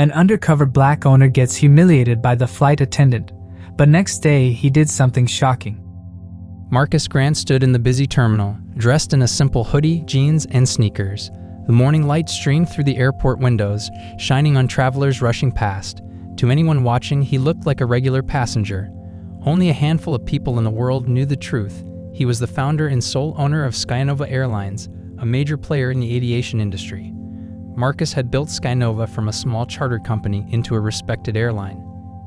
An undercover black owner gets humiliated by the flight attendant, but next day he did something shocking. Marcus Grant stood in the busy terminal, dressed in a simple hoodie, jeans, and sneakers. The morning light streamed through the airport windows, shining on travelers rushing past. To anyone watching, he looked like a regular passenger. Only a handful of people in the world knew the truth. He was the founder and sole owner of Skynova Airlines, a major player in the aviation industry. Marcus had built Skynova from a small charter company into a respected airline.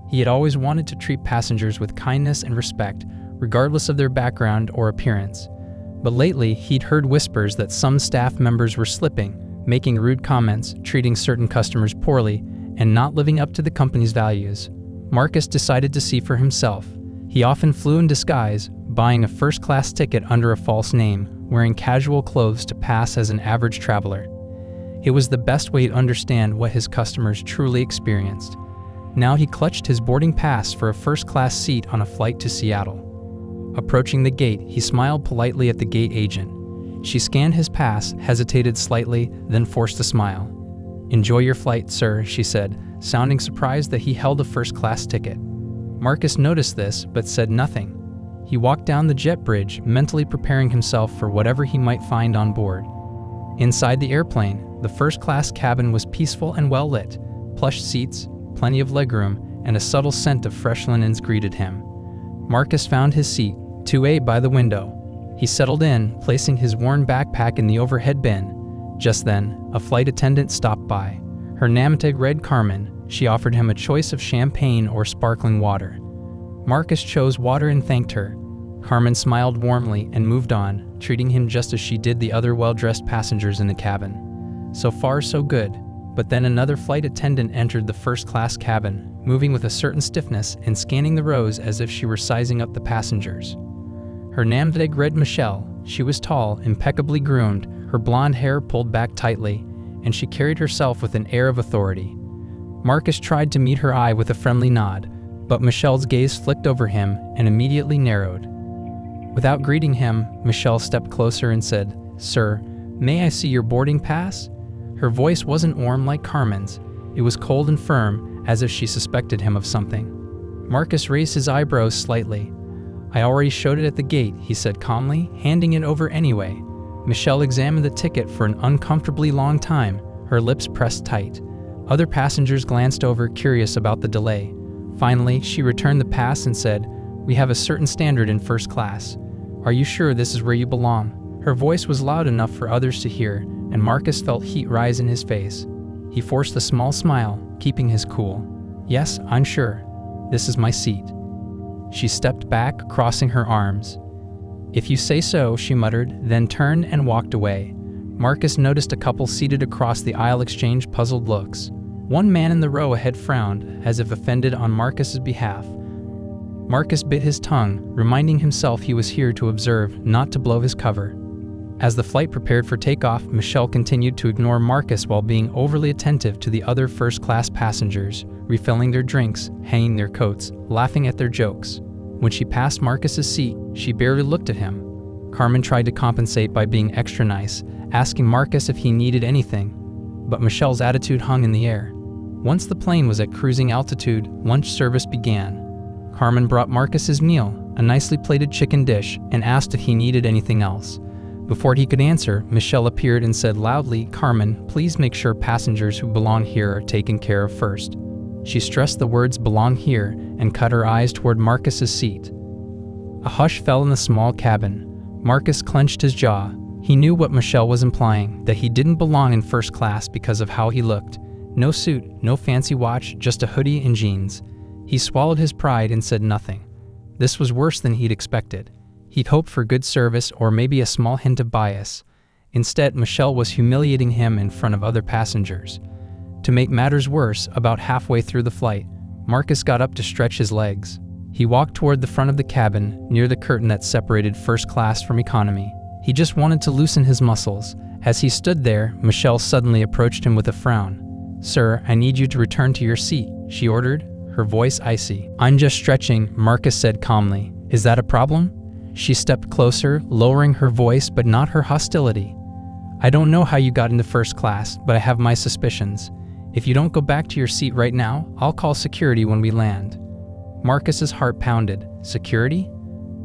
He had always wanted to treat passengers with kindness and respect, regardless of their background or appearance. But lately, he'd heard whispers that some staff members were slipping, making rude comments, treating certain customers poorly, and not living up to the company's values. Marcus decided to see for himself. He often flew in disguise, buying a first-class ticket under a false name, wearing casual clothes to pass as an average traveler. It was the best way to understand what his customers truly experienced. Now he clutched his boarding pass for a first-class seat on a flight to Seattle. Approaching the gate, he smiled politely at the gate agent. She scanned his pass, hesitated slightly, then forced a smile. "Enjoy your flight, sir," she said, sounding surprised that he held a first-class ticket. Marcus noticed this, but said nothing. He walked down the jet bridge, mentally preparing himself for whatever he might find on board. Inside the airplane, the first-class cabin was peaceful and well-lit. Plush seats, plenty of legroom, and a subtle scent of fresh linens greeted him. Marcus found his seat, 2A by the window. He settled in, placing his worn backpack in the overhead bin. Just then, a flight attendant stopped by. Her name tag read Carmen. She offered him a choice of champagne or sparkling water. Marcus chose water and thanked her. Carmen smiled warmly and moved on, treating him just as she did the other well-dressed passengers in the cabin. So far, so good. But then another flight attendant entered the first-class cabin, moving with a certain stiffness and scanning the rows as if she were sizing up the passengers. Her name tag read Michelle. She was tall, impeccably groomed, her blonde hair pulled back tightly, and she carried herself with an air of authority. Marcus tried to meet her eye with a friendly nod, but Michelle's gaze flicked over him and immediately narrowed. Without greeting him, Michelle stepped closer and said, "Sir, may I see your boarding pass?" Her voice wasn't warm like Carmen's. It was cold and firm, as if she suspected him of something. Marcus raised his eyebrows slightly. "I already showed it at the gate," he said calmly, handing it over anyway. Michelle examined the ticket for an uncomfortably long time, her lips pressed tight. Other passengers glanced over, curious about the delay. Finally, she returned the pass and said, "We have a certain standard in first class. Are you sure this is where you belong?" Her voice was loud enough for others to hear, and Marcus felt heat rise in his face. He forced a small smile, keeping his cool. "Yes, I'm sure. This is my seat." She stepped back, crossing her arms. "If you say so," she muttered, then turned and walked away. Marcus noticed a couple seated across the aisle exchange puzzled looks. One man in the row ahead frowned, as if offended on Marcus's behalf. Marcus bit his tongue, reminding himself he was here to observe, not to blow his cover. As the flight prepared for takeoff, Michelle continued to ignore Marcus while being overly attentive to the other first-class passengers, refilling their drinks, hanging their coats, laughing at their jokes. When she passed Marcus's seat, she barely looked at him. Carmen tried to compensate by being extra nice, asking Marcus if he needed anything, but Michelle's attitude hung in the air. Once the plane was at cruising altitude, lunch service began. Carmen brought Marcus his meal, a nicely plated chicken dish, and asked if he needed anything else. Before he could answer, Michelle appeared and said loudly, "Carmen, please make sure passengers who belong here are taken care of first." She stressed the words "belong here" and cut her eyes toward Marcus's seat. A hush fell in the small cabin. Marcus clenched his jaw. He knew what Michelle was implying, that he didn't belong in first class because of how he looked. No suit, no fancy watch, just a hoodie and jeans. He swallowed his pride and said nothing. This was worse than he'd expected. He'd hoped for good service or maybe a small hint of bias. Instead, Michelle was humiliating him in front of other passengers. To make matters worse, about halfway through the flight, Marcus got up to stretch his legs. He walked toward the front of the cabin, near the curtain that separated first class from economy. He just wanted to loosen his muscles. As he stood there, Michelle suddenly approached him with a frown. "Sir, I need you to return to your seat," she ordered, her voice icy. "I'm just stretching," Marcus said calmly. "Is that a problem?" She stepped closer, lowering her voice but not her hostility. "I don't know how you got into first class, but I have my suspicions. If you don't go back to your seat right now, I'll call security when we land. Marcus's heart pounded. Security?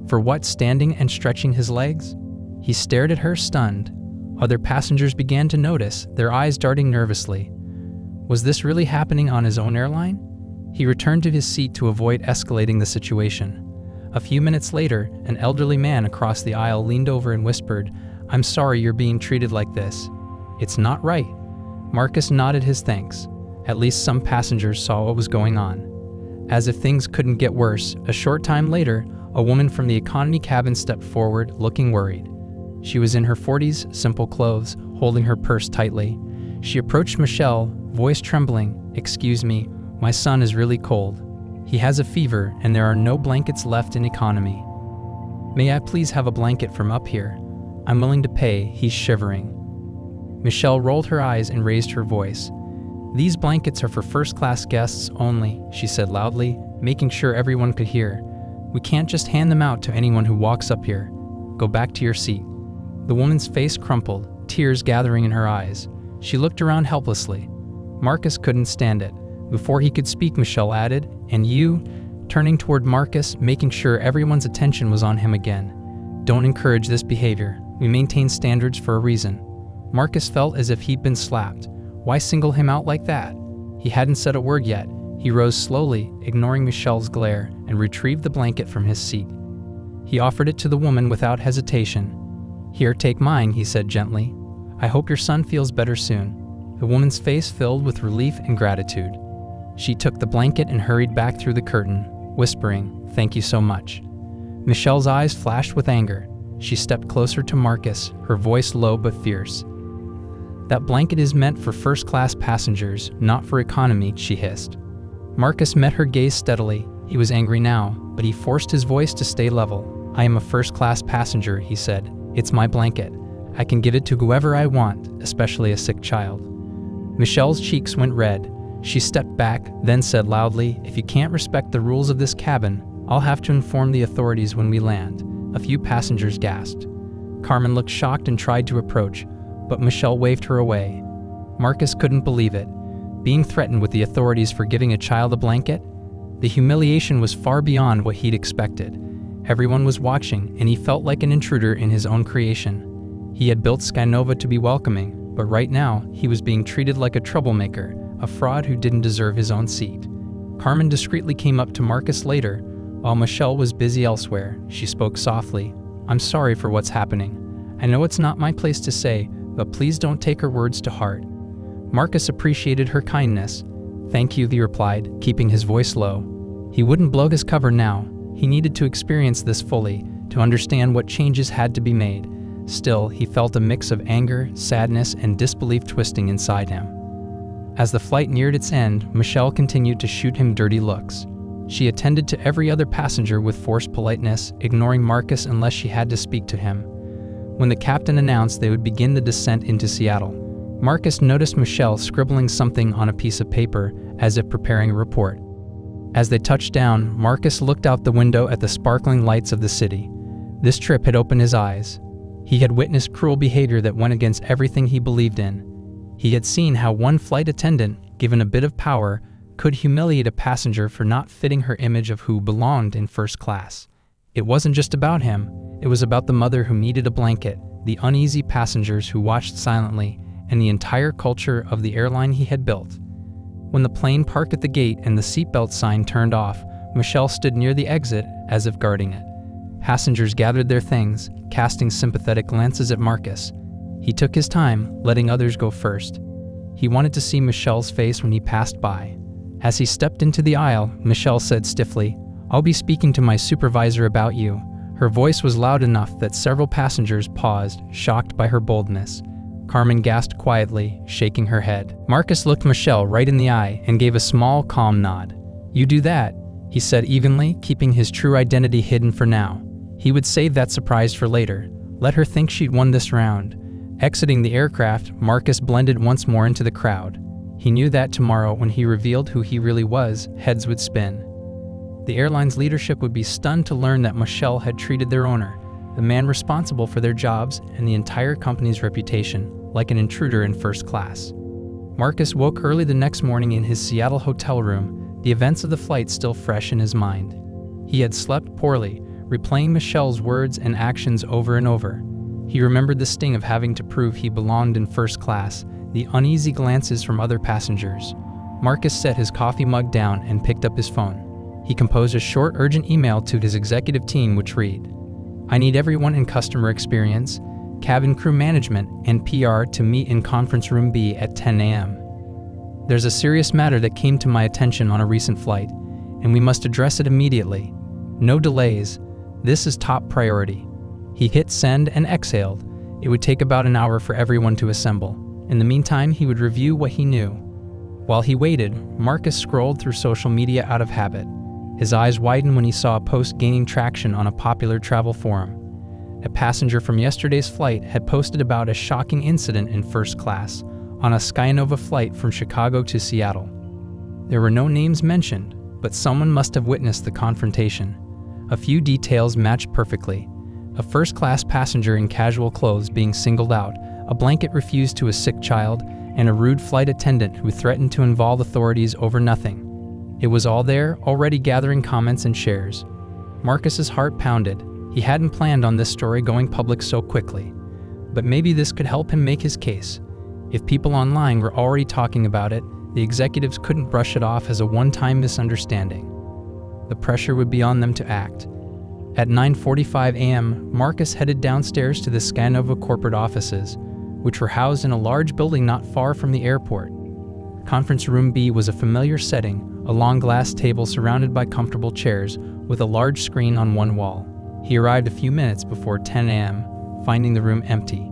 For what, standing and stretching his legs? He stared at her, stunned. Other passengers began to notice, their eyes darting nervously. Was this really happening on his own airline? He returned to his seat to avoid escalating the situation. A few minutes later, an elderly man across the aisle leaned over and whispered, "I'm sorry you're being treated like this. It's not right." Marcus nodded his thanks. At least some passengers saw what was going on. As if things couldn't get worse, a short time later, a woman from the economy cabin stepped forward, looking worried. She was in her 40s, simple clothes, holding her purse tightly. She approached Michelle, voice trembling. "Excuse me, my son is really cold. He has a fever, and there are no blankets left in economy. May I please have a blanket from up here? I'm willing to pay, he's shivering." Michelle rolled her eyes and raised her voice. "These blankets are for first-class guests only," she said loudly, making sure everyone could hear. "We can't just hand them out to anyone who walks up here. Go back to your seat." The woman's face crumpled, tears gathering in her eyes. She looked around helplessly. Marcus couldn't stand it. Before he could speak, Michelle added, "And you?" turning toward Marcus, making sure everyone's attention was on him again. "Don't encourage this behavior. We maintain standards for a reason." Marcus felt as if he'd been slapped. Why single him out like that? He hadn't said a word yet. He rose slowly, ignoring Michelle's glare, and retrieved the blanket from his seat. He offered it to the woman without hesitation. "Here, take mine," he said gently. "I hope your son feels better soon." The woman's face filled with relief and gratitude. She took the blanket and hurried back through the curtain, whispering, "Thank you so much." Michelle's eyes flashed with anger. She stepped closer to Marcus, her voice low but fierce. "That blanket is meant for first-class passengers, not for economy," she hissed. Marcus met her gaze steadily. He was angry now, but he forced his voice to stay level. "I am a first-class passenger," he said. "It's my blanket. I can give it to whoever I want, especially a sick child." Michelle's cheeks went red. She stepped back, then said loudly, "If you can't respect the rules of this cabin, I'll have to inform the authorities when we land." A few passengers gasped. Carmen looked shocked and tried to approach, but Michelle waved her away. Marcus couldn't believe it. Being threatened with the authorities for giving a child a blanket? The humiliation was far beyond what he'd expected. Everyone was watching, and he felt like an intruder in his own creation. He had built Skynova to be welcoming, but right now, he was being treated like a troublemaker, a fraud who didn't deserve his own seat. Carmen discreetly came up to Marcus later. While Michelle was busy elsewhere, she spoke softly. "I'm sorry for what's happening. I know it's not my place to say, but please don't take her words to heart." Marcus appreciated her kindness. "Thank you," he replied, keeping his voice low. He wouldn't blow his cover now. He needed to experience this fully, to understand what changes had to be made. Still, he felt a mix of anger, sadness, and disbelief twisting inside him. As the flight neared its end, Michelle continued to shoot him dirty looks. She attended to every other passenger with forced politeness, ignoring Marcus unless she had to speak to him. When the captain announced they would begin the descent into Seattle, Marcus noticed Michelle scribbling something on a piece of paper, as if preparing a report. As they touched down, Marcus looked out the window at the sparkling lights of the city. This trip had opened his eyes. He had witnessed cruel behavior that went against everything he believed in. He had seen how one flight attendant, given a bit of power, could humiliate a passenger for not fitting her image of who belonged in first class. It wasn't just about him. It was about the mother who needed a blanket, the uneasy passengers who watched silently, and the entire culture of the airline he had built. When the plane parked at the gate and the seatbelt sign turned off, Michelle stood near the exit as if guarding it. Passengers gathered their things, casting sympathetic glances at Marcus. He took his time, letting others go first. He wanted to see Michelle's face when he passed by. As he stepped into the aisle, Michelle said stiffly, "I'll be speaking to my supervisor about you." Her voice was loud enough that several passengers paused, shocked by her boldness. Carmen gasped quietly, shaking her head. Marcus looked Michelle right in the eye and gave a small, calm nod. "You do that," he said evenly, keeping his true identity hidden for now. He would save that surprise for later. Let her think she'd won this round. Exiting the aircraft, Marcus blended once more into the crowd. He knew that tomorrow, when he revealed who he really was, heads would spin. The airline's leadership would be stunned to learn that Michelle had treated their owner, the man responsible for their jobs and the entire company's reputation, like an intruder in first class. Marcus woke early the next morning in his Seattle hotel room, the events of the flight still fresh in his mind. He had slept poorly, replaying Michelle's words and actions over and over. He remembered the sting of having to prove he belonged in first class, the uneasy glances from other passengers. Marcus set his coffee mug down and picked up his phone. He composed a short, urgent email to his executive team which read, "I need everyone in customer experience, cabin crew management, and PR to meet in conference room B at 10 a.m. There's a serious matter that came to my attention on a recent flight, and we must address it immediately. No delays. This is top priority." He hit send and exhaled. It would take about an hour for everyone to assemble. In the meantime, he would review what he knew. While he waited, Marcus scrolled through social media out of habit. His eyes widened when he saw a post gaining traction on a popular travel forum. A passenger from yesterday's flight had posted about a shocking incident in first class on a Skynova flight from Chicago to Seattle. There were no names mentioned, but someone must have witnessed the confrontation. A few details matched perfectly. A first-class passenger in casual clothes being singled out, a blanket refused to a sick child, and a rude flight attendant who threatened to involve authorities over nothing. It was all there, already gathering comments and shares. Marcus's heart pounded. He hadn't planned on this story going public so quickly. But maybe this could help him make his case. If people online were already talking about it, the executives couldn't brush it off as a one-time misunderstanding. The pressure would be on them to act. At 9:45 a.m., Marcus headed downstairs to the Skynova corporate offices, which were housed in a large building not far from the airport. Conference room B was a familiar setting, a long glass table surrounded by comfortable chairs with a large screen on one wall. He arrived a few minutes before 10 a.m., finding the room empty.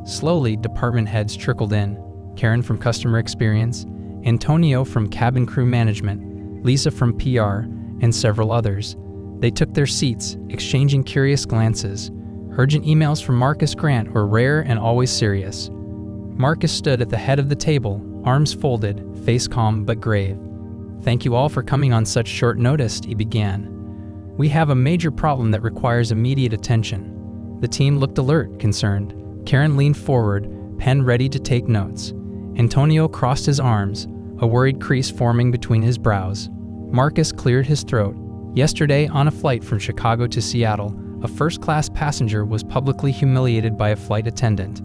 Slowly, department heads trickled in. Karen from customer experience, Antonio from cabin crew management, Lisa from PR, and several others. They took their seats, exchanging curious glances. Urgent emails from Marcus Grant were rare and always serious. Marcus stood at the head of the table, arms folded, face calm but grave. "Thank you all for coming on such short notice," he began. "We have a major problem that requires immediate attention." The team looked alert, concerned. Karen leaned forward, pen ready to take notes. Antonio crossed his arms, a worried crease forming between his brows. Marcus cleared his throat. Yesterday, on a flight from Chicago to Seattle, a first-class passenger was publicly humiliated by a flight attendant.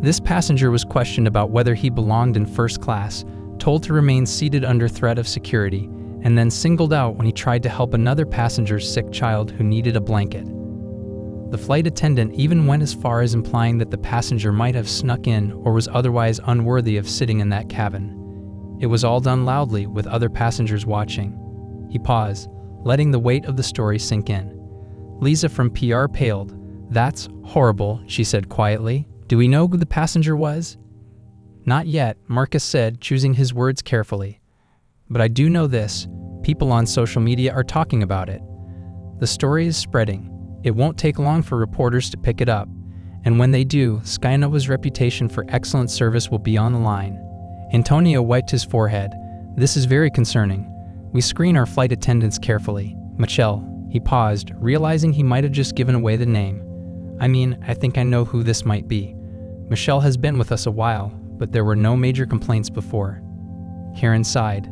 This passenger was questioned about whether he belonged in first class, told to remain seated under threat of security, and then singled out when he tried to help another passenger's sick child who needed a blanket. The flight attendant even went as far as implying that the passenger might have snuck in or was otherwise unworthy of sitting in that cabin. It was all done loudly, with other passengers watching. He paused, letting the weight of the story sink in. Lisa from PR paled. "That's horrible," she said quietly. "Do we know who the passenger was?" "Not yet," Marcus said, choosing his words carefully. "But I do know this. People on social media are talking about it. The story is spreading. It won't take long for reporters to pick it up. And when they do, Skynova's reputation for excellent service will be on the line." Antonio wiped his forehead. "This is very concerning. We screen our flight attendants carefully. Michelle," he paused, realizing he might have just given away the name. I think I know who this might be. Michelle has been with us a while, but there were no major complaints before." Karen sighed.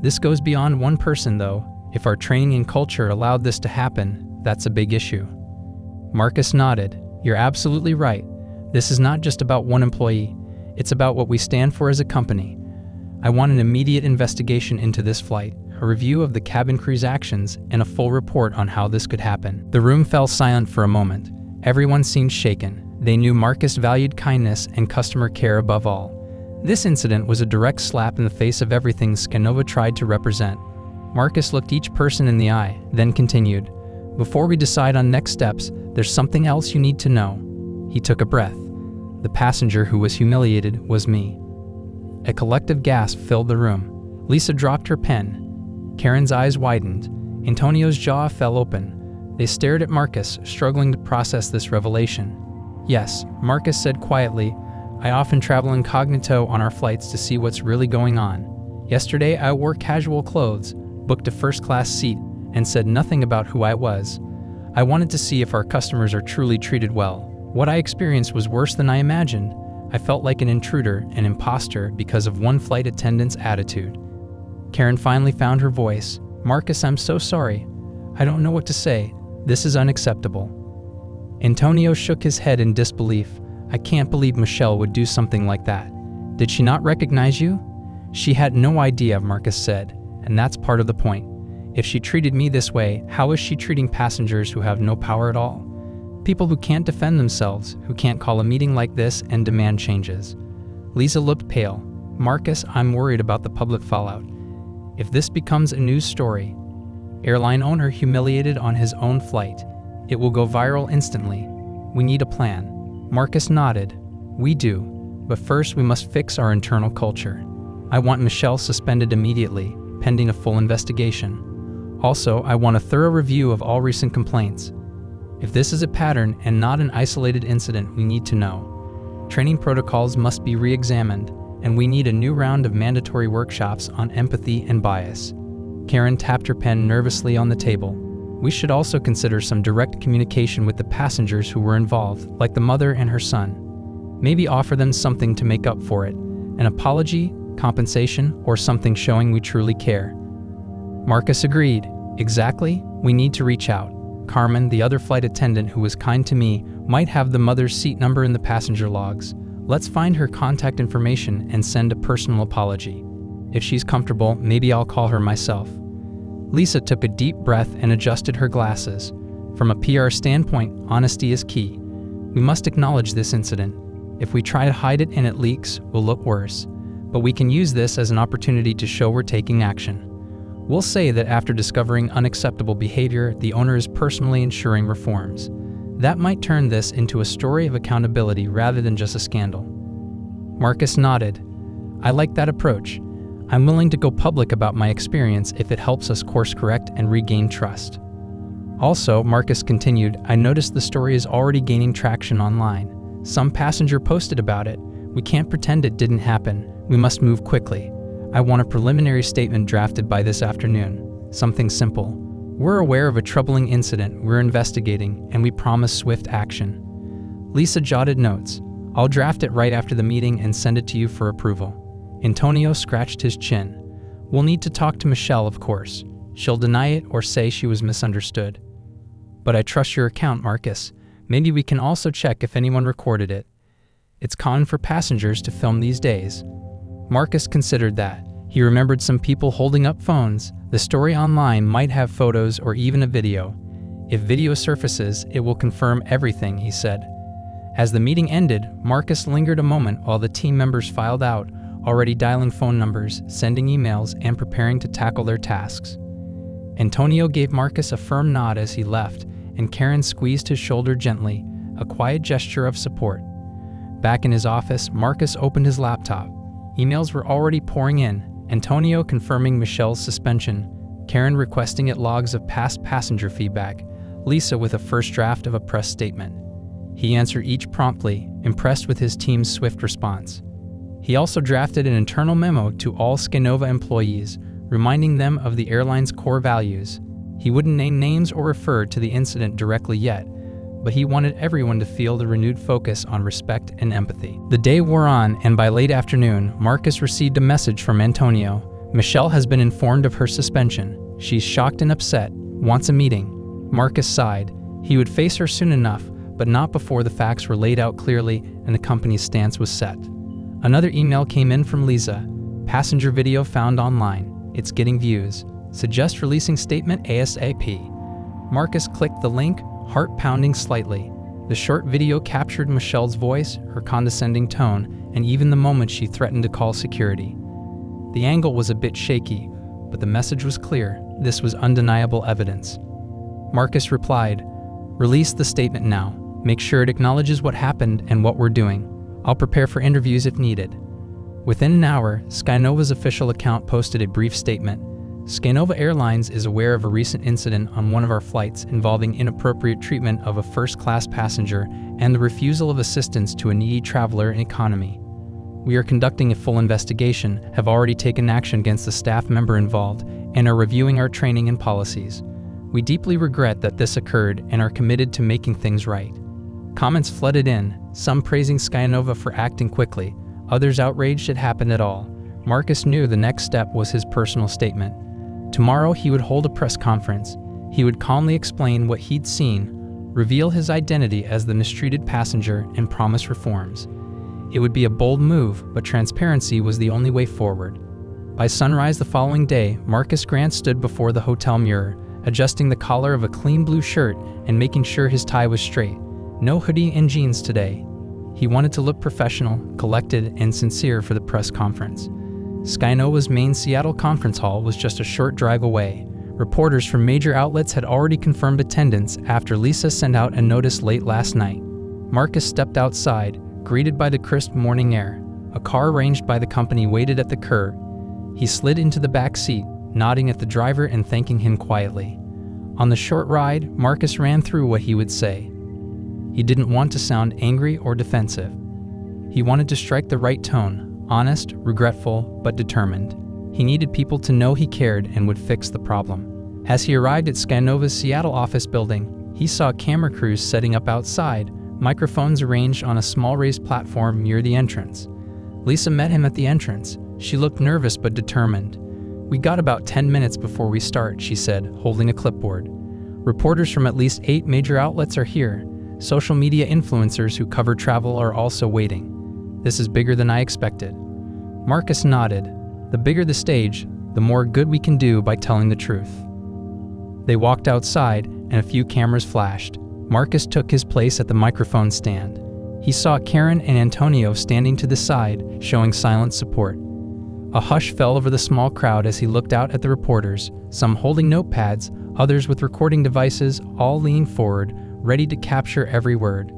"This goes beyond one person, though. If our training and culture allowed this to happen, that's a big issue." Marcus nodded. "You're absolutely right. This is not just about one employee. It's about what we stand for as a company. I want an immediate investigation into this flight, a review of the cabin crew's actions, and a full report on how this could happen." The room fell silent for a moment. Everyone seemed shaken. They knew Marcus valued kindness and customer care above all. This incident was a direct slap in the face of everything Skynova tried to represent. Marcus looked each person in the eye, then continued, "Before we decide on next steps, there's something else you need to know." He took a breath. The passenger who was humiliated was me. A collective gasp filled the room. Lisa dropped her pen. Karen's eyes widened. Antonio's jaw fell open. They stared at Marcus, struggling to process this revelation. "Yes," Marcus said quietly, "I often travel incognito on our flights to see what's really going on. Yesterday I wore casual clothes, booked a first-class seat, and said nothing about who I was. I wanted to see if our customers are truly treated well. What I experienced was worse than I imagined. I felt like an intruder, an imposter, because of one flight attendant's attitude. Karen finally found her voice. "Marcus, I'm so sorry. I don't know what to say. This is unacceptable." Antonio shook his head in disbelief. "I can't believe Michelle would do something like that. Did she not recognize you?" "She had no idea," Marcus said, "and that's part of the point. If she treated me this way, how is she treating passengers who have no power at all? People who can't defend themselves, who can't call a meeting like this and demand changes." Lisa looked pale. "Marcus, I'm worried about the public fallout. If this becomes a news story, airline owner humiliated on his own flight, it will go viral instantly. We need a plan." Marcus nodded. "We do, but first we must fix our internal culture. I want Michelle suspended immediately, pending a full investigation. Also, I want a thorough review of all recent complaints. If this is a pattern and not an isolated incident, we need to know. Training protocols must be re-examined, and we need a new round of mandatory workshops on empathy and bias." Karen tapped her pen nervously on the table. "We should also consider some direct communication with the passengers who were involved, like the mother and her son. Maybe offer them something to make up for it, an apology, compensation, or something showing we truly care." Marcus agreed. "Exactly, we need to reach out. Carmen, the other flight attendant who was kind to me, might have the mother's seat number in the passenger logs. Let's find her contact information and send a personal apology. If she's comfortable, maybe I'll call her myself." Lisa took a deep breath and adjusted her glasses. "From a PR standpoint, honesty is key. We must acknowledge this incident. If we try to hide it and it leaks, we'll look worse. But we can use this as an opportunity to show we're taking action. We'll say that after discovering unacceptable behavior, the owner is personally ensuring reforms. That might turn this into a story of accountability rather than just a scandal." Marcus nodded. "I like that approach. I'm willing to go public about my experience if it helps us course correct and regain trust." Also, Marcus continued, "I noticed the story is already gaining traction online. Some passenger posted about it. We can't pretend it didn't happen. We must move quickly. I want a preliminary statement drafted by this afternoon. Something simple. We're aware of a troubling incident we're investigating, and we promise swift action." Lisa jotted notes. "I'll draft it right after the meeting and send it to you for approval." Antonio scratched his chin. "We'll need to talk to Michelle, of course. She'll deny it or say she was misunderstood. But I trust your account, Marcus. Maybe we can also check if anyone recorded it. It's common for passengers to film these days." Marcus considered that. He remembered some people holding up phones. The story online might have photos or even a video. If video surfaces, it will confirm everything, he said. As the meeting ended, Marcus lingered a moment while the team members filed out, already dialing phone numbers, sending emails, and preparing to tackle their tasks. Antonio gave Marcus a firm nod as he left, and Karen squeezed his shoulder gently, a quiet gesture of support. Back in his office, Marcus opened his laptop. Emails were already pouring in, Antonio confirming Michelle's suspension, Karen requesting it logs of past passenger feedback, Lisa with a first draft of a press statement. He answered each promptly, impressed with his team's swift response. He also drafted an internal memo to all Scanova employees, reminding them of the airline's core values. He wouldn't name names or refer to the incident directly yet, but he wanted everyone to feel the renewed focus on respect and empathy. The day wore on, and by late afternoon, Marcus received a message from Antonio. Michelle has been informed of her suspension. She's shocked and upset, wants a meeting. Marcus sighed. He would face her soon enough, but not before the facts were laid out clearly and the company's stance was set. Another email came in from Lisa. Passenger video found online. It's getting views. Suggest releasing statement ASAP. Marcus clicked the link, heart pounding slightly. The short video captured Michelle's voice, her condescending tone, and even the moment she threatened to call security. The angle was a bit shaky, but the message was clear. This was undeniable evidence. Marcus replied, "Release the statement now. Make sure it acknowledges what happened and what we're doing. I'll prepare for interviews if needed." Within an hour, Skynova's official account posted a brief statement. Scanova Airlines is aware of a recent incident on one of our flights involving inappropriate treatment of a first-class passenger and the refusal of assistance to a needy traveler in economy. We are conducting a full investigation, have already taken action against the staff member involved, and are reviewing our training and policies. We deeply regret that this occurred and are committed to making things right. Comments flooded in, some praising Skynova for acting quickly, others outraged it happened at all. Marcus knew the next step was his personal statement. Tomorrow he would hold a press conference. He would calmly explain what he'd seen, reveal his identity as the mistreated passenger, and promise reforms. It would be a bold move, but transparency was the only way forward. By sunrise the following day, Marcus Grant stood before the hotel mirror, adjusting the collar of a clean blue shirt and making sure his tie was straight. No hoodie and jeans today. He wanted to look professional, collected, and sincere for the press conference. Skynova's main Seattle conference hall was just a short drive away. Reporters from major outlets had already confirmed attendance after Lisa sent out a notice late last night. Marcus stepped outside, greeted by the crisp morning air. A car arranged by the company waited at the curb. He slid into the back seat, nodding at the driver and thanking him quietly. On the short ride, Marcus ran through what he would say. He didn't want to sound angry or defensive. He wanted to strike the right tone, honest, regretful, but determined. He needed people to know he cared and would fix the problem. As he arrived at Skynova's Seattle office building, he saw camera crews setting up outside, microphones arranged on a small raised platform near the entrance. Lisa met him at the entrance. She looked nervous but determined. "We got about 10 minutes before we start," she said, holding a clipboard. "Reporters from at least 8 major outlets are here. Social media influencers who cover travel are also waiting. This is bigger than I expected." Marcus nodded. The bigger the stage, the more good we can do by telling the truth. They walked outside, and a few cameras flashed. Marcus took his place at the microphone stand. He saw Karen and Antonio standing to the side, showing silent support. A hush fell over the small crowd as he looked out at the reporters, some holding notepads, others with recording devices, all leaning forward, ready to capture every word.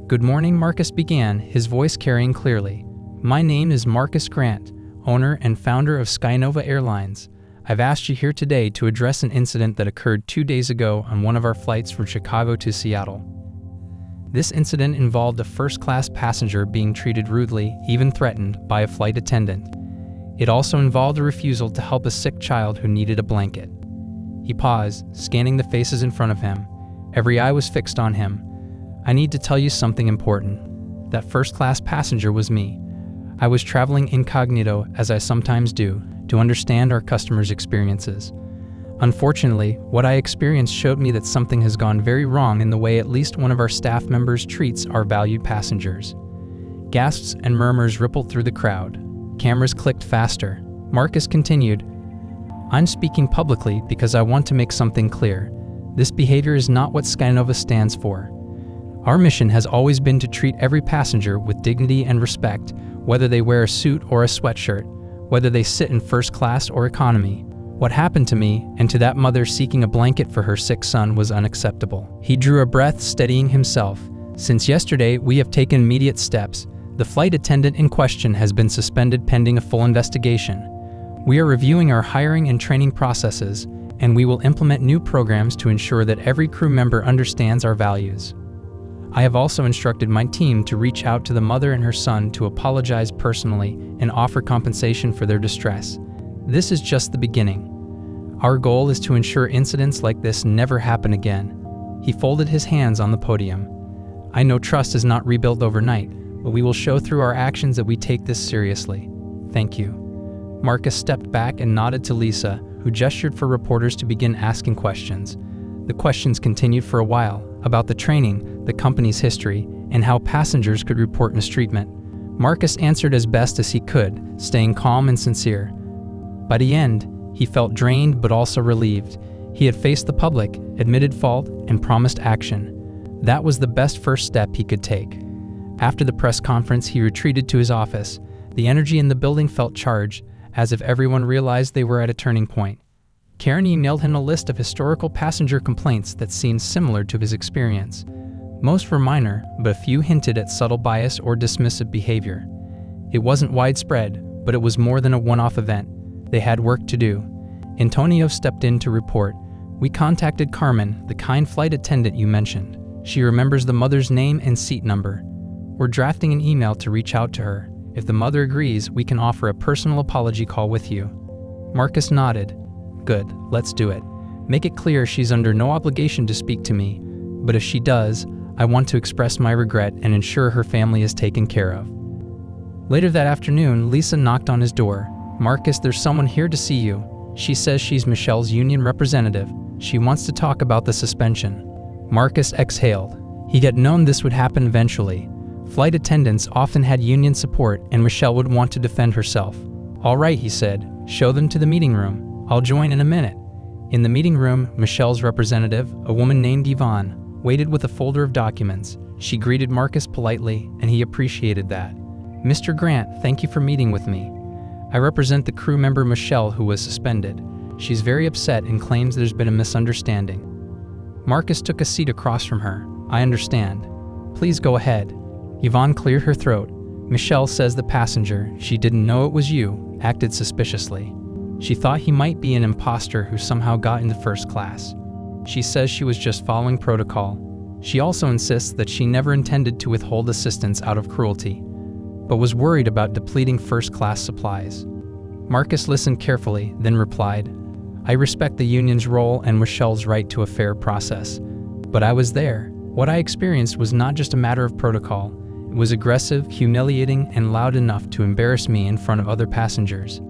"Good morning," Marcus began, his voice carrying clearly. "My name is Marcus Grant, owner and founder of Skynova Airlines. I've asked you here today to address an incident that occurred 2 days ago on one of our flights from Chicago to Seattle. This incident involved a first-class passenger being treated rudely, even threatened, by a flight attendant. It also involved a refusal to help a sick child who needed a blanket." He paused, scanning the faces in front of him. Every eye was fixed on him. "I need to tell you something important. That first-class passenger was me. I was traveling incognito, as I sometimes do, to understand our customers' experiences. Unfortunately, what I experienced showed me that something has gone very wrong in the way at least one of our staff members treats our valued passengers." Gasps and murmurs rippled through the crowd. Cameras clicked faster. Marcus continued, "I'm speaking publicly because I want to make something clear. This behavior is not what Skynova stands for. Our mission has always been to treat every passenger with dignity and respect, whether they wear a suit or a sweatshirt, whether they sit in first class or economy. What happened to me and to that mother seeking a blanket for her sick son was unacceptable." He drew a breath, steadying himself. "Since yesterday, we have taken immediate steps. The flight attendant in question has been suspended pending a full investigation. We are reviewing our hiring and training processes, and we will implement new programs to ensure that every crew member understands our values. I have also instructed my team to reach out to the mother and her son to apologize personally and offer compensation for their distress. This is just the beginning. Our goal is to ensure incidents like this never happen again." He folded his hands on the podium. "I know trust is not rebuilt overnight, but we will show through our actions that we take this seriously. Thank you." Marcus stepped back and nodded to Lisa, who gestured for reporters to begin asking questions. The questions continued for a while, about the training, the company's history, and how passengers could report mistreatment. Marcus answered as best as he could, staying calm and sincere. By the end, he felt drained but also relieved. He had faced the public, admitted fault, and promised action. That was the best first step he could take. After the press conference, he retreated to his office. The energy in the building felt charged, as if everyone realized they were at a turning point. Karen emailed him a list of historical passenger complaints that seemed similar to his experience. Most were minor, but a few hinted at subtle bias or dismissive behavior. It wasn't widespread, but it was more than a one-off event. They had work to do. Antonio stepped in to report. "We contacted Carmen, the kind flight attendant you mentioned. She remembers the mother's name and seat number. We're drafting an email to reach out to her. If the mother agrees, we can offer a personal apology call with you." Marcus nodded. "Good, let's do it. Make it clear she's under no obligation to speak to me, but if she does, I want to express my regret and ensure her family is taken care of." Later that afternoon, Lisa knocked on his door. "Marcus, there's someone here to see you. She says she's Michelle's union representative. She wants to talk about the suspension." Marcus exhaled. He had known this would happen eventually. Flight attendants often had union support, and Michelle would want to defend herself. "All right," he said. "Show them to the meeting room. I'll join in a minute." In the meeting room, Michelle's representative, a woman named Yvonne, waited with a folder of documents. She greeted Marcus politely, and he appreciated that. "Mr. Grant, thank you for meeting with me. I represent the crew member Michelle who was suspended. She's very upset and claims there's been a misunderstanding." Marcus took a seat across from her. "I understand. Please go ahead." Yvonne cleared her throat. "Michelle says the passenger, she didn't know it was you, acted suspiciously. She thought he might be an imposter who somehow got into first class. She says she was just following protocol. She also insists that she never intended to withhold assistance out of cruelty, but was worried about depleting first-class supplies." Marcus listened carefully, then replied, "I respect the union's role and Michelle's right to a fair process, but I was there. What I experienced was not just a matter of protocol. It was aggressive, humiliating, and loud enough to embarrass me in front of other passengers.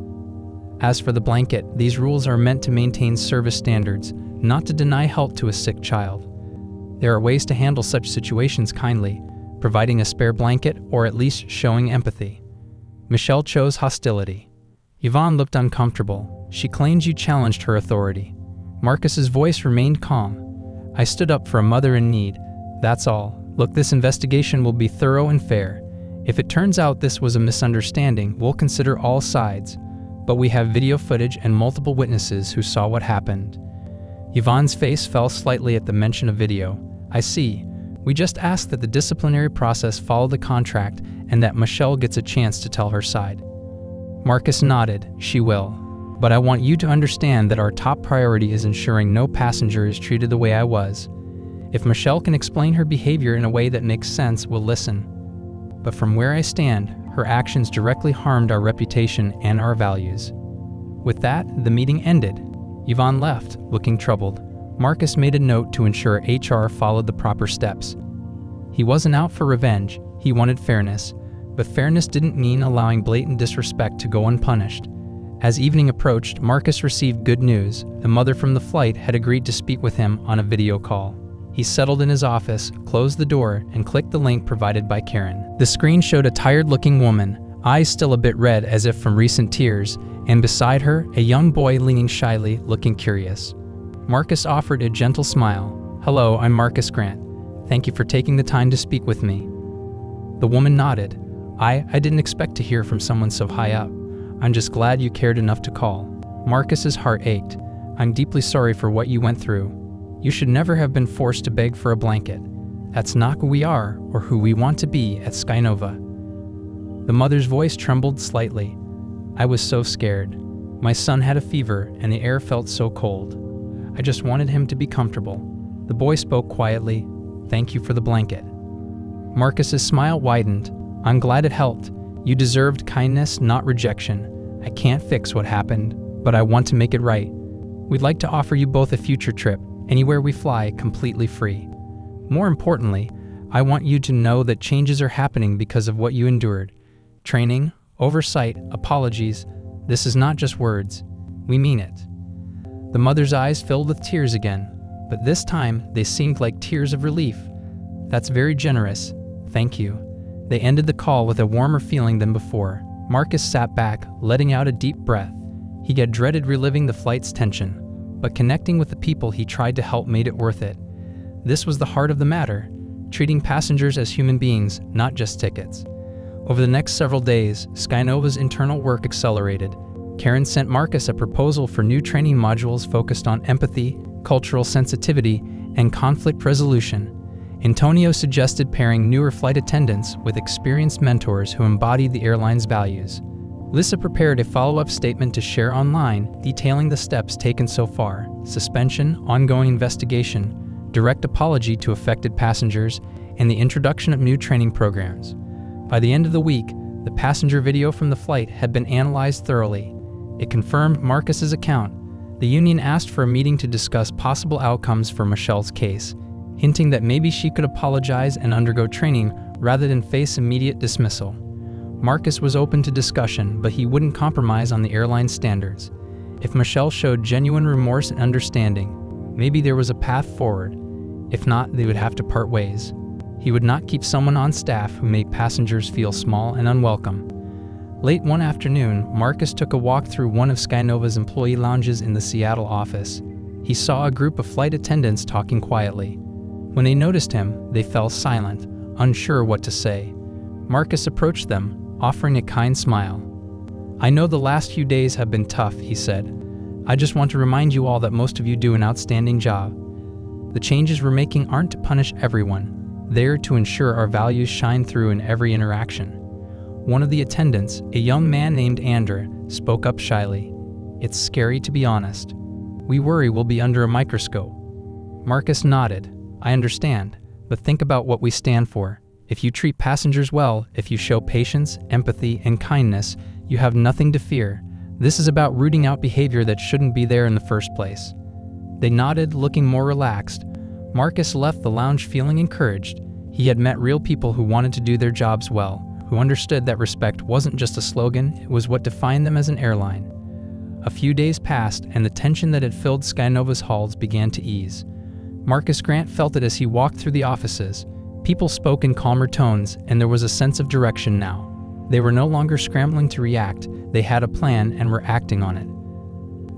As for the blanket, these rules are meant to maintain service standards, not to deny help to a sick child. There are ways to handle such situations kindly, providing a spare blanket or at least showing empathy. Michelle chose hostility. Yvonne looked uncomfortable. She claims you challenged her authority." Marcus's voice remained calm. "I stood up for a mother in need. That's all. Look, this investigation will be thorough and fair. If it turns out this was a misunderstanding, we'll consider all sides. But we have video footage and multiple witnesses who saw what happened." Yvonne's face fell slightly at the mention of video. "I see. We just ask that the disciplinary process follow the contract and that Michelle gets a chance to tell her side." Marcus nodded. "She will. But I want you to understand that our top priority is ensuring no passenger is treated the way I was. If Michelle can explain her behavior in a way that makes sense, we'll listen. But from where I stand, her actions directly harmed our reputation and our values." With that, the meeting ended. Yvonne left, looking troubled. Marcus made a note to ensure HR followed the proper steps. He wasn't out for revenge, he wanted fairness. But fairness didn't mean allowing blatant disrespect to go unpunished. As evening approached, Marcus received good news. A mother from the flight had agreed to speak with him on a video call. He settled in his office, closed the door, and clicked the link provided by Karen. The screen showed a tired-looking woman, eyes still a bit red as if from recent tears, and beside her, a young boy leaning shyly, looking curious. Marcus offered a gentle smile. "Hello, I'm Marcus Grant. Thank you for taking the time to speak with me." The woman nodded. I didn't expect to hear from someone so high up. I'm just glad you cared enough to call." Marcus's heart ached. "I'm deeply sorry for what you went through. You should never have been forced to beg for a blanket. That's not who we are or who we want to be at Skynova." The mother's voice trembled slightly. "I was so scared. My son had a fever and the air felt so cold. I just wanted him to be comfortable." The boy spoke quietly. "Thank you for the blanket." Marcus's smile widened. "I'm glad it helped. You deserved kindness, not rejection. I can't fix what happened, but I want to make it right. We'd like to offer you both a future trip, anywhere we fly, completely free. More importantly, I want you to know that changes are happening because of what you endured. Training, oversight, apologies. This is not just words. We mean it." The mother's eyes filled with tears again, but this time they seemed like tears of relief. "That's very generous. Thank you." They ended the call with a warmer feeling than before. Marcus sat back, letting out a deep breath. He had dreaded reliving the flight's tension, but connecting with the people he tried to help made it worth it. This was the heart of the matter, treating passengers as human beings, not just tickets. Over the next several days, Skynova's internal work accelerated. Karen sent Marcus a proposal for new training modules focused on empathy, cultural sensitivity, and conflict resolution. Antonio suggested pairing newer flight attendants with experienced mentors who embodied the airline's values. Lisa prepared a follow-up statement to share online, detailing the steps taken so far: suspension, ongoing investigation, direct apology to affected passengers, and the introduction of new training programs. By the end of the week, the passenger video from the flight had been analyzed thoroughly. It confirmed Marcus's account. The union asked for a meeting to discuss possible outcomes for Michelle's case. hinting that maybe she could apologize and undergo training rather than face immediate dismissal. Marcus was open to discussion, but he wouldn't compromise on the airline's standards. If Michelle showed genuine remorse and understanding, maybe there was a path forward. If not, they would have to part ways. He would not keep someone on staff who made passengers feel small and unwelcome. Late one afternoon, Marcus took a walk through one of Skynova's employee lounges in the Seattle office. He saw a group of flight attendants talking quietly. When they noticed him, they fell silent, unsure what to say. Marcus approached them, offering a kind smile. "I know the last few days have been tough," he said. "I just want to remind you all that most of you do an outstanding job. The changes we're making aren't to punish everyone. They're to ensure our values shine through in every interaction." One of the attendants, a young man named Andrew, spoke up shyly. "It's scary, to be honest. We worry we'll be under a microscope." Marcus nodded. "I understand, but think about what we stand for. If you treat passengers well, if you show patience, empathy, and kindness, you have nothing to fear. This is about rooting out behavior that shouldn't be there in the first place." They nodded, looking more relaxed. Marcus left the lounge feeling encouraged. He had met real people who wanted to do their jobs well, who understood that respect wasn't just a slogan, it was what defined them as an airline. A few days passed, and the tension that had filled Skynova's halls began to ease. Marcus Grant felt it as he walked through the offices. People spoke in calmer tones, and there was a sense of direction now. They were no longer scrambling to react, they had a plan and were acting on it.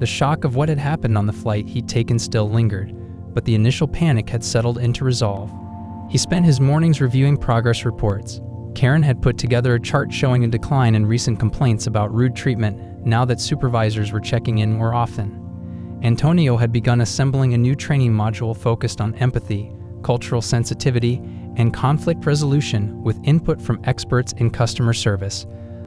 The shock of what had happened on the flight he'd taken still lingered, but the initial panic had settled into resolve. He spent his mornings reviewing progress reports. Karen had put together a chart showing a decline in recent complaints about rude treatment now that supervisors were checking in more often. Antonio had begun assembling a new training module focused on empathy, cultural sensitivity, and conflict resolution with input from experts in customer service.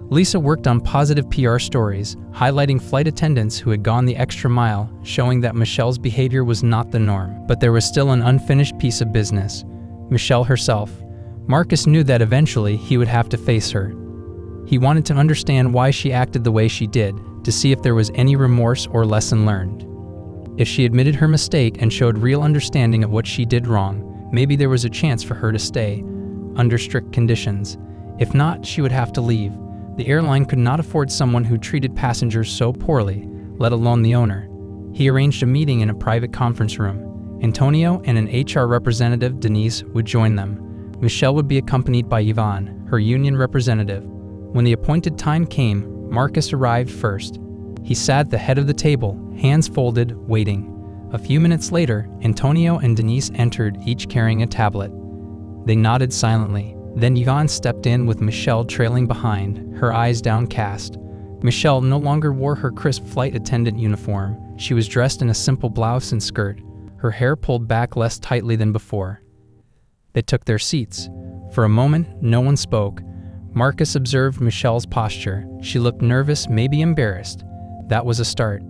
Lisa worked on positive PR stories, highlighting flight attendants who had gone the extra mile, showing that Michelle's behavior was not the norm. But there was still an unfinished piece of business: Michelle herself. Marcus knew that eventually he would have to face her. He wanted to understand why she acted the way she did, to see if there was any remorse or lesson learned. If she admitted her mistake and showed real understanding of what she did wrong, maybe there was a chance for her to stay, under strict conditions. If not, she would have to leave. The airline could not afford someone who treated passengers so poorly, let alone the owner. He arranged a meeting in a private conference room. Antonio and an HR representative, Denise, would join them. Michelle would be accompanied by Yvonne, her union representative. When the appointed time came, Marcus arrived first. He sat at the head of the table, hands folded, waiting. A few minutes later, Antonio and Denise entered, each carrying a tablet. They nodded silently. Then Yvonne stepped in with Michelle trailing behind, her eyes downcast. Michelle no longer wore her crisp flight attendant uniform. She was dressed in a simple blouse and skirt, her hair pulled back less tightly than before. They took their seats. For a moment, no one spoke. Marcus observed Michelle's posture. She looked nervous, maybe embarrassed. That was a start.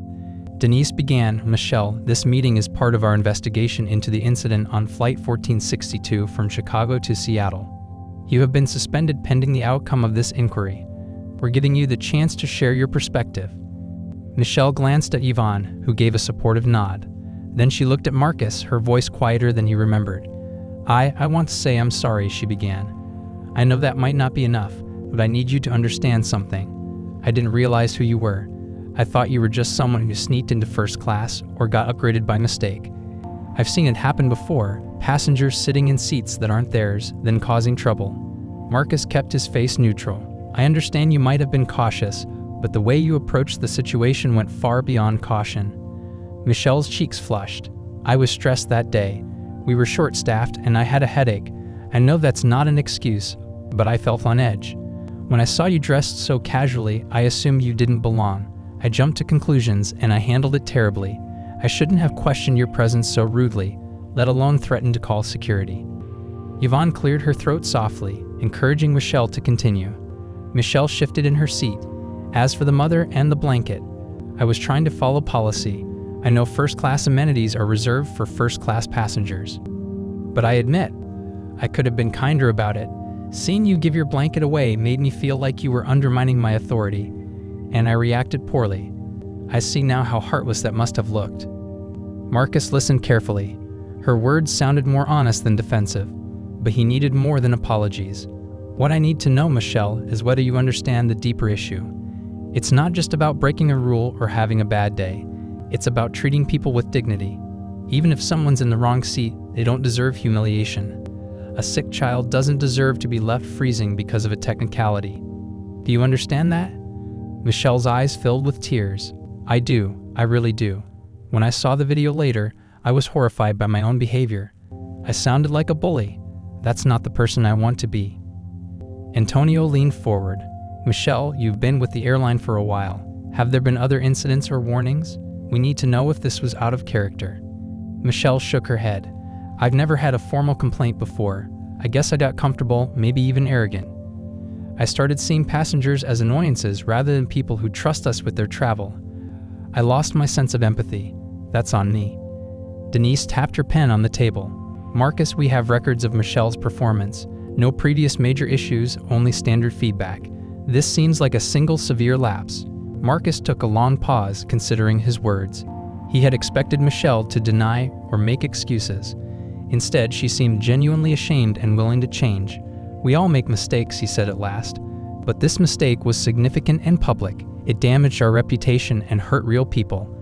Denise began, "Michelle, this meeting is part of our investigation into the incident on Flight 1462 from Chicago to Seattle. You have been suspended pending the outcome of this inquiry. We're giving you the chance to share your perspective." Michelle glanced at Yvonne, who gave a supportive nod. Then she looked at Marcus, her voice quieter than he remembered. I want to say I'm sorry," she began. "I know that might not be enough, but I need you to understand something. I didn't realize who you were. I thought you were just someone who sneaked into first class or got upgraded by mistake. I've seen it happen before, passengers sitting in seats that aren't theirs, then causing trouble." Marcus kept his face neutral. "I understand you might have been cautious, but the way you approached the situation went far beyond caution." Michelle's cheeks flushed. "I was stressed that day. We were short-staffed and I had a headache. I know that's not an excuse, but I felt on edge. When I saw you dressed so casually, I assumed you didn't belong. I jumped to conclusions and I handled it terribly. I shouldn't have questioned your presence so rudely, let alone threatened to call security." Yvonne cleared her throat softly, encouraging Michelle to continue. Michelle shifted in her seat. "As for the mother and the blanket, I was trying to follow policy. I know first-class amenities are reserved for first-class passengers. But I admit, I could have been kinder about it. Seeing you give your blanket away made me feel like you were undermining my authority, and I reacted poorly. I see now how heartless that must have looked." Marcus listened carefully. Her words sounded more honest than defensive, but he needed more than apologies. What I need to know, Michelle, is whether you understand the deeper issue. It's not just about breaking a rule or having a bad day. It's about treating people with dignity. Even if someone's in the wrong seat, they don't deserve humiliation. A sick child doesn't deserve to be left freezing because of a technicality. Do you understand that? Michelle's eyes filled with tears. I do, I really do. When I saw the video later, I was horrified by my own behavior. I sounded like a bully. That's not the person I want to be. Antonio leaned forward. Michelle, you've been with the airline for a while. Have there been other incidents or warnings? We need to know if this was out of character. Michelle shook her head. I've never had a formal complaint before. I guess I got comfortable, maybe even arrogant. I started seeing passengers as annoyances rather than people who trust us with their travel. I lost my sense of empathy. That's on me. Denise tapped her pen on the table. Marcus, we have records of Michelle's performance. No previous major issues, only standard feedback. This seems like a single severe lapse. Marcus took a long pause, considering his words. He had expected Michelle to deny or make excuses. Instead, she seemed genuinely ashamed and willing to change. We all make mistakes, he said at last. But this mistake was significant and public. It damaged our reputation and hurt real people.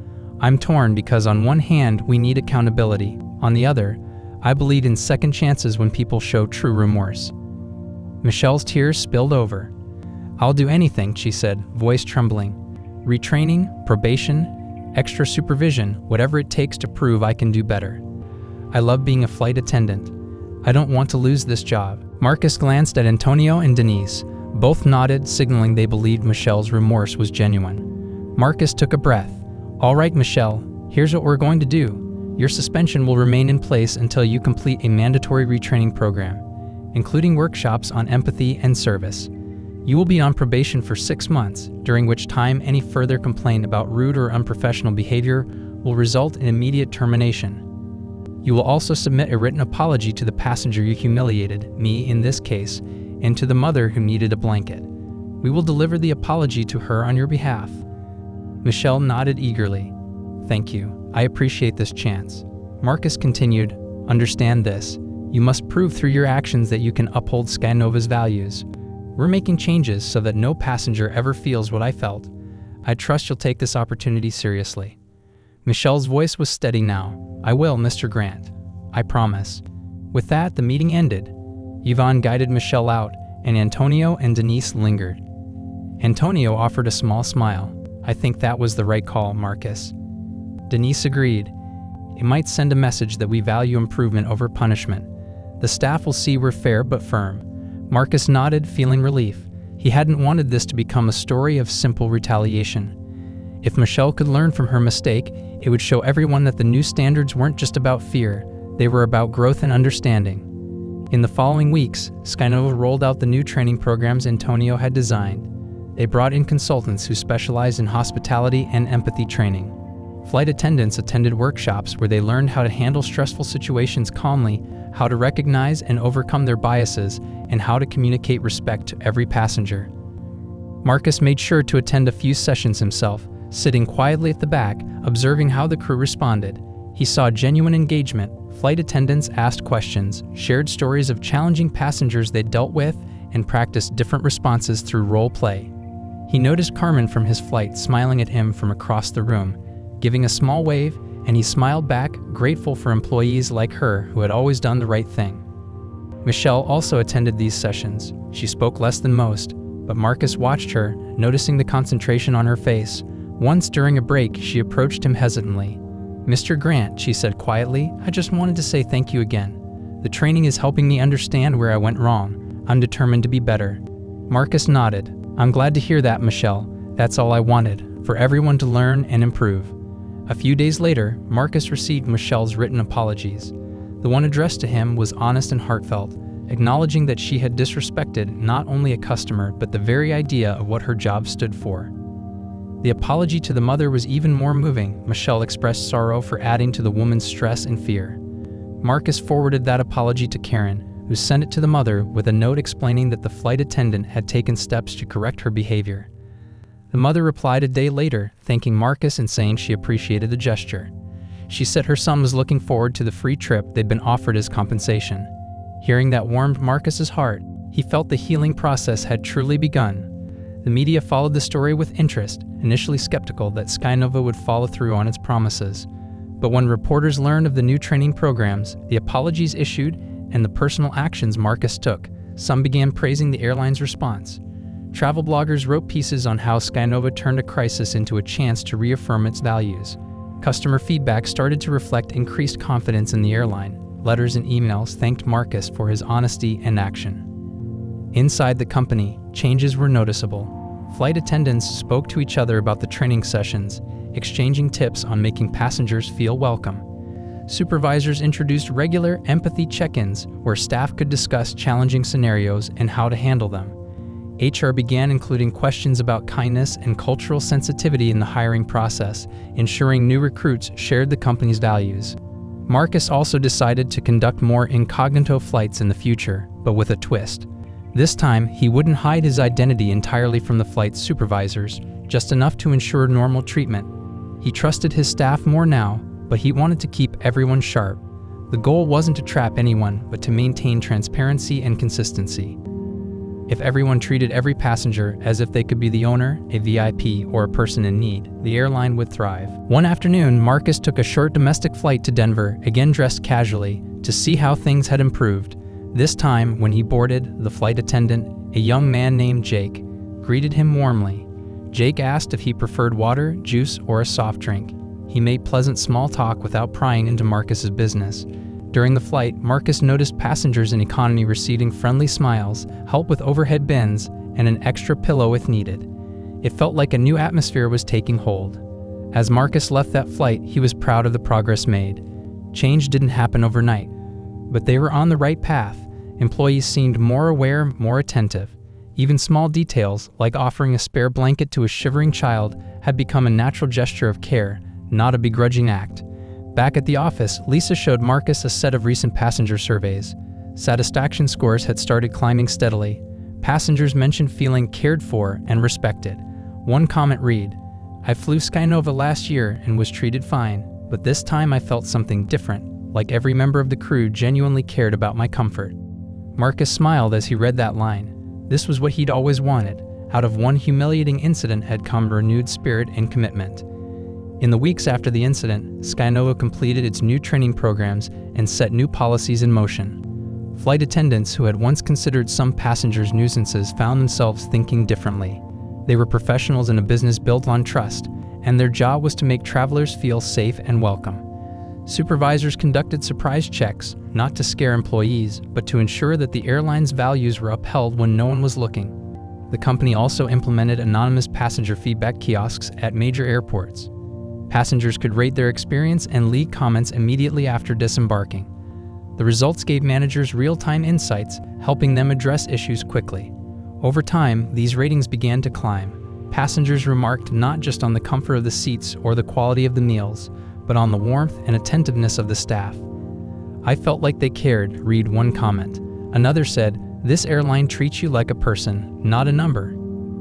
I'm torn because on one hand, we need accountability. On the other, I believe in second chances when people show true remorse. Michelle's tears spilled over. I'll do anything, she said, voice trembling. Retraining, probation, extra supervision, whatever it takes to prove I can do better. I love being a flight attendant. I don't want to lose this job. Marcus glanced at Antonio and Denise. Both nodded, signaling they believed Michelle's remorse was genuine. Marcus took a breath. All right, Michelle, here's what we're going to do. Your suspension will remain in place until you complete a mandatory retraining program, including workshops on empathy and service. You will be on probation for 6 months, during which time any further complaint about rude or unprofessional behavior will result in immediate termination. You will also submit a written apology to the passenger you humiliated, me in this case, and to the mother who needed a blanket. We will deliver the apology to her on your behalf. Michelle nodded eagerly. Thank you. I appreciate this chance. Marcus continued, understand this. You must prove through your actions that you can uphold Skynova's values. We're making changes so that no passenger ever feels what I felt. I trust you'll take this opportunity seriously. Michelle's voice was steady now. I will, Mr. Grant. I promise. With that, the meeting ended. Yvonne guided Michelle out, and Antonio and Denise lingered. Antonio offered a small smile. I think that was the right call, Marcus. Denise agreed. It might send a message that we value improvement over punishment. The staff will see we're fair but firm. Marcus nodded, feeling relief. He hadn't wanted this to become a story of simple retaliation. If Michelle could learn from her mistake, it would show everyone that the new standards weren't just about fear, they were about growth and understanding. In the following weeks, Skynova rolled out the new training programs Antonio had designed. They brought in consultants who specialized in hospitality and empathy training. Flight attendants attended workshops where they learned how to handle stressful situations calmly, how to recognize and overcome their biases, and how to communicate respect to every passenger. Marcus made sure to attend a few sessions himself, sitting quietly at the back, observing how the crew responded. He saw genuine engagement. Flight attendants asked questions, shared stories of challenging passengers they'd dealt with, and practiced different responses through role play. He noticed Carmen from his flight smiling at him from across the room, giving a small wave, and he smiled back, grateful for employees like her who had always done the right thing. Michelle also attended these sessions. She spoke less than most, but Marcus watched her, noticing the concentration on her face. Once during a break, she approached him hesitantly. Mr. Grant, she said quietly, I just wanted to say thank you again. The training is helping me understand where I went wrong. I'm determined to be better. Marcus nodded. I'm glad to hear that, Michelle. That's all I wanted, for everyone to learn and improve. A few days later, Marcus received Michelle's written apologies. The one addressed to him was honest and heartfelt, acknowledging that she had disrespected not only a customer but the very idea of what her job stood for. The apology to the mother was even more moving. Michelle expressed sorrow for adding to the woman's stress and fear. Marcus forwarded that apology to Karen, who sent it to the mother with a note explaining that the flight attendant had taken steps to correct her behavior. The mother replied a day later, thanking Marcus and saying she appreciated the gesture. She said her son was looking forward to the free trip they'd been offered as compensation. Hearing that warmed Marcus's heart. He felt the healing process had truly begun. The media followed the story with interest, initially skeptical that Skynova would follow through on its promises. But when reporters learned of the new training programs, the apologies issued, and the personal actions Marcus took, some began praising the airline's response. Travel bloggers wrote pieces on how Skynova turned a crisis into a chance to reaffirm its values. Customer feedback started to reflect increased confidence in the airline. Letters and emails thanked Marcus for his honesty and action. Inside the company, changes were noticeable. Flight attendants spoke to each other about the training sessions, exchanging tips on making passengers feel welcome. Supervisors introduced regular empathy check-ins where staff could discuss challenging scenarios and how to handle them. HR began including questions about kindness and cultural sensitivity in the hiring process, ensuring new recruits shared the company's values. Marcus also decided to conduct more incognito flights in the future, but with a twist. This time, he wouldn't hide his identity entirely from the flight supervisors, just enough to ensure normal treatment. He trusted his staff more now, but he wanted to keep everyone sharp. The goal wasn't to trap anyone, but to maintain transparency and consistency. If everyone treated every passenger as if they could be the owner, a VIP, or a person in need, the airline would thrive. One afternoon, Marcus took a short domestic flight to Denver, again dressed casually, to see how things had improved. This time, when he boarded, the flight attendant, a young man named Jake, greeted him warmly. Jake asked if he preferred water, juice, or a soft drink. He made pleasant small talk without prying into Marcus's business. During the flight, Marcus noticed passengers in economy receiving friendly smiles, help with overhead bins, and an extra pillow if needed. It felt like a new atmosphere was taking hold. As Marcus left that flight, he was proud of the progress made. Change didn't happen overnight, but they were on the right path. Employees seemed more aware, more attentive. Even small details, like offering a spare blanket to a shivering child, had become a natural gesture of care, not a begrudging act. Back at the office, Lisa showed Marcus a set of recent passenger surveys. Satisfaction scores had started climbing steadily. Passengers mentioned feeling cared for and respected. One comment read, "I flew Skynova last year and was treated fine, but this time I felt something different, like every member of the crew genuinely cared about my comfort." Marcus smiled as he read that line. This was what he'd always wanted. Out of one humiliating incident had come renewed spirit and commitment. In the weeks after the incident, Skynova completed its new training programs and set new policies in motion. Flight attendants who had once considered some passengers nuisances found themselves thinking differently. They were professionals in a business built on trust, and their job was to make travelers feel safe and welcome. Supervisors conducted surprise checks, not to scare employees, but to ensure that the airline's values were upheld when no one was looking. The company also implemented anonymous passenger feedback kiosks at major airports. Passengers could rate their experience and leave comments immediately after disembarking. The results gave managers real-time insights, helping them address issues quickly. Over time, these ratings began to climb. Passengers remarked not just on the comfort of the seats or the quality of the meals, but on the warmth and attentiveness of the staff. "I felt like they cared," read one comment. Another said, "This airline treats you like a person, not a number."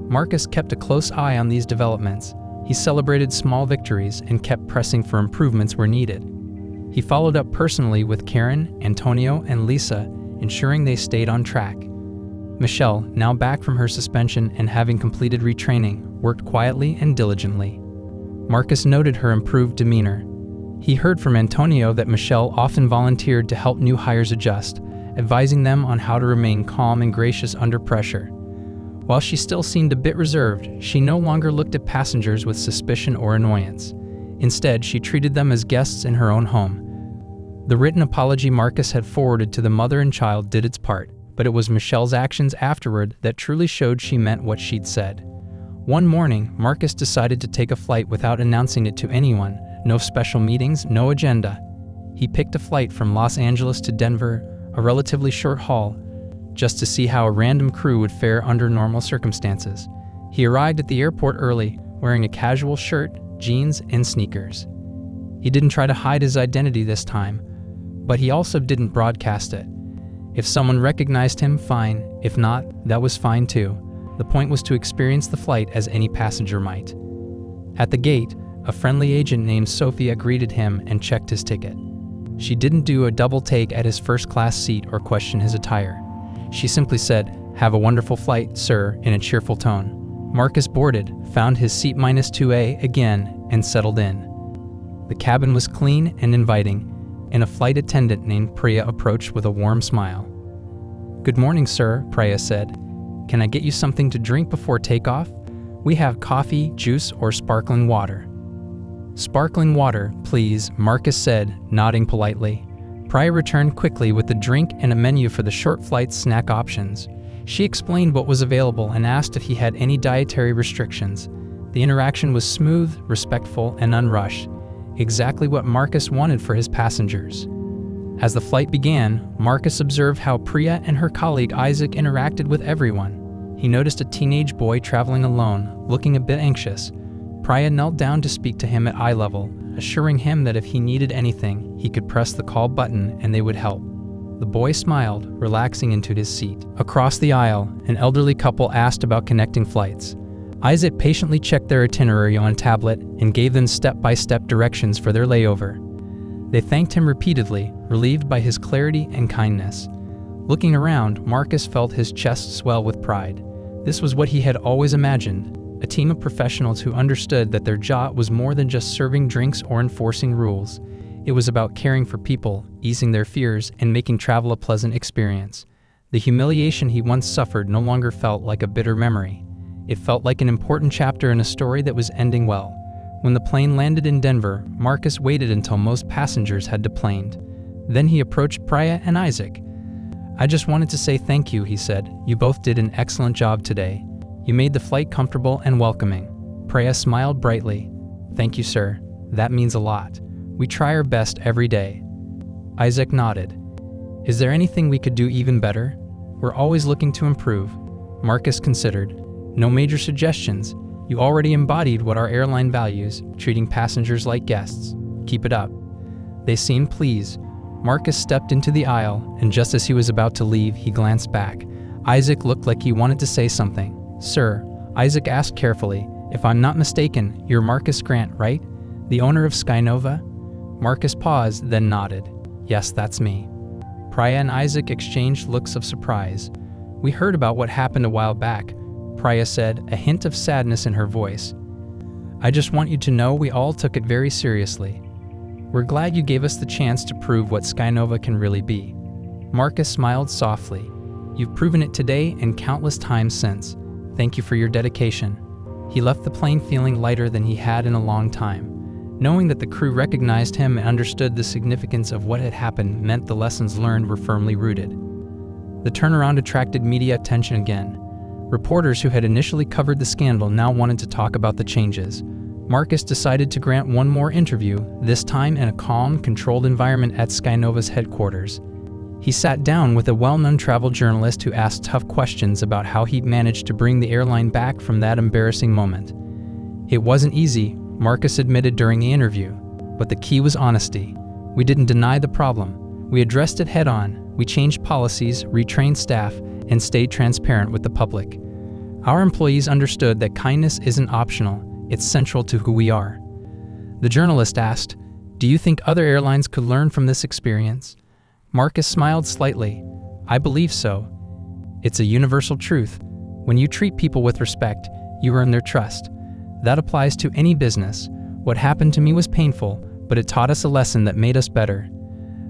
Marcus kept a close eye on these developments. He celebrated small victories and kept pressing for improvements where needed. He followed up personally with Karen, Antonio, and Lisa, ensuring they stayed on track. Michelle, now back from her suspension and having completed retraining, worked quietly and diligently. Marcus noted her improved demeanor. He heard from Antonio that Michelle often volunteered to help new hires adjust, advising them on how to remain calm and gracious under pressure. While she still seemed a bit reserved, she no longer looked at passengers with suspicion or annoyance. Instead, she treated them as guests in her own home. The written apology Marcus had forwarded to the mother and child did its part, but it was Michelle's actions afterward that truly showed she meant what she'd said. One morning, Marcus decided to take a flight without announcing it to anyone. No special meetings, no agenda. He picked a flight from Los Angeles to Denver, a relatively short haul, just to see how a random crew would fare under normal circumstances. He arrived at the airport early, wearing a casual shirt, jeans, and sneakers. He didn't try to hide his identity this time, but he also didn't broadcast it. If someone recognized him, fine. If not, that was fine too. The point was to experience the flight as any passenger might. At the gate, A friendly agent named Sophia greeted him and checked his ticket. She didn't do a double take at his first-class seat or question his attire. She simply said, "Have a wonderful flight, sir," in a cheerful tone. Marcus boarded, found his seat -2A again, and settled in. The cabin was clean and inviting, and a flight attendant named Priya approached with a warm smile. "Good morning, sir," Priya said. "Can I get you something to drink before takeoff? We have coffee, juice, or sparkling water." "Sparkling water, please," Marcus said, nodding politely. Priya returned quickly with the drink and a menu for the short flight snack options. She explained what was available and asked if he had any dietary restrictions. The interaction was smooth, respectful, and unrushed, exactly what Marcus wanted for his passengers. As the flight began, Marcus observed how Priya and her colleague Isaac interacted with everyone. He noticed a teenage boy traveling alone, looking a bit anxious. Priya knelt down to speak to him at eye level, assuring him that if he needed anything, he could press the call button and they would help. The boy smiled, relaxing into his seat. Across the aisle, an elderly couple asked about connecting flights. Isaac patiently checked their itinerary on a tablet and gave them step-by-step directions for their layover. They thanked him repeatedly, relieved by his clarity and kindness. Looking around, Marcus felt his chest swell with pride. This was what he had always imagined, a team of professionals who understood that their job was more than just serving drinks or enforcing rules. It was about caring for people, easing their fears, and making travel a pleasant experience. The humiliation he once suffered no longer felt like a bitter memory. It felt like an important chapter in a story that was ending well. When the plane landed in Denver, Marcus waited until most passengers had deplaned. Then he approached Priya and Isaac. "I just wanted to say thank you," he said. "You both did an excellent job today. You made the flight comfortable and welcoming." Priya smiled brightly. "Thank you, sir. That means a lot. We try our best every day." Isaac nodded. "Is there anything we could do even better? We're always looking to improve." Marcus considered. "No major suggestions. You already embodied what our airline values, treating passengers like guests. Keep it up." They seemed pleased. Marcus stepped into the aisle, and just as he was about to leave, he glanced back. Isaac looked like he wanted to say something. "Sir," Isaac asked carefully, "if I'm not mistaken, you're Marcus Grant, right? The owner of Skynova?" Marcus paused, then nodded. "Yes, that's me." Priya and Isaac exchanged looks of surprise. "We heard about what happened a while back," Priya said, a hint of sadness in her voice. "I just want you to know we all took it very seriously. We're glad you gave us the chance to prove what Skynova can really be." Marcus smiled softly. "You've proven it today and countless times since. Thank you for your dedication." He left the plane feeling lighter than he had in a long time. Knowing that the crew recognized him and understood the significance of what had happened meant the lessons learned were firmly rooted. The turnaround attracted media attention again. Reporters who had initially covered the scandal now wanted to talk about the changes. Marcus decided to grant one more interview, this time in a calm, controlled environment at Skynova's headquarters. He sat down with a well-known travel journalist who asked tough questions about how he managed to bring the airline back from that embarrassing moment. It wasn't easy, Marcus admitted during the interview, but the key was honesty. "We didn't deny the problem. We addressed it head-on. We changed policies, retrained staff, and stayed transparent with the public. Our employees understood that kindness isn't optional, it's central to who we are." The journalist asked, "Do you think other airlines could learn from this experience?" Marcus smiled slightly. "I believe so. It's a universal truth. When you treat people with respect, you earn their trust. That applies to any business. What happened to me was painful, but it taught us a lesson that made us better."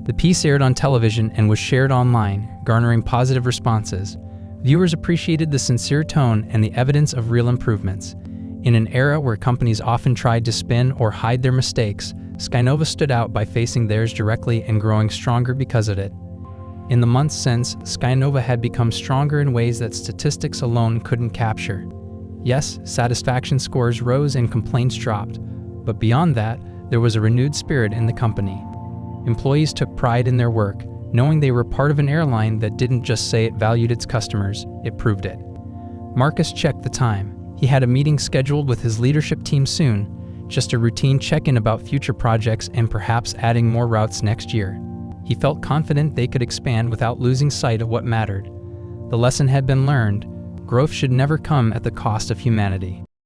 The piece aired on television and was shared online, garnering positive responses. Viewers appreciated the sincere tone and the evidence of real improvements. In an era where companies often tried to spin or hide their mistakes, Skynova stood out by facing theirs directly and growing stronger because of it. In the months since, Skynova had become stronger in ways that statistics alone couldn't capture. Yes, satisfaction scores rose and complaints dropped, but beyond that, there was a renewed spirit in the company. Employees took pride in their work, knowing they were part of an airline that didn't just say it valued its customers, it proved it. Marcus checked the time. He had a meeting scheduled with his leadership team soon, just a routine check-in about future projects and perhaps adding more routes next year. He felt confident they could expand without losing sight of what mattered. The lesson had been learned: growth should never come at the cost of humanity.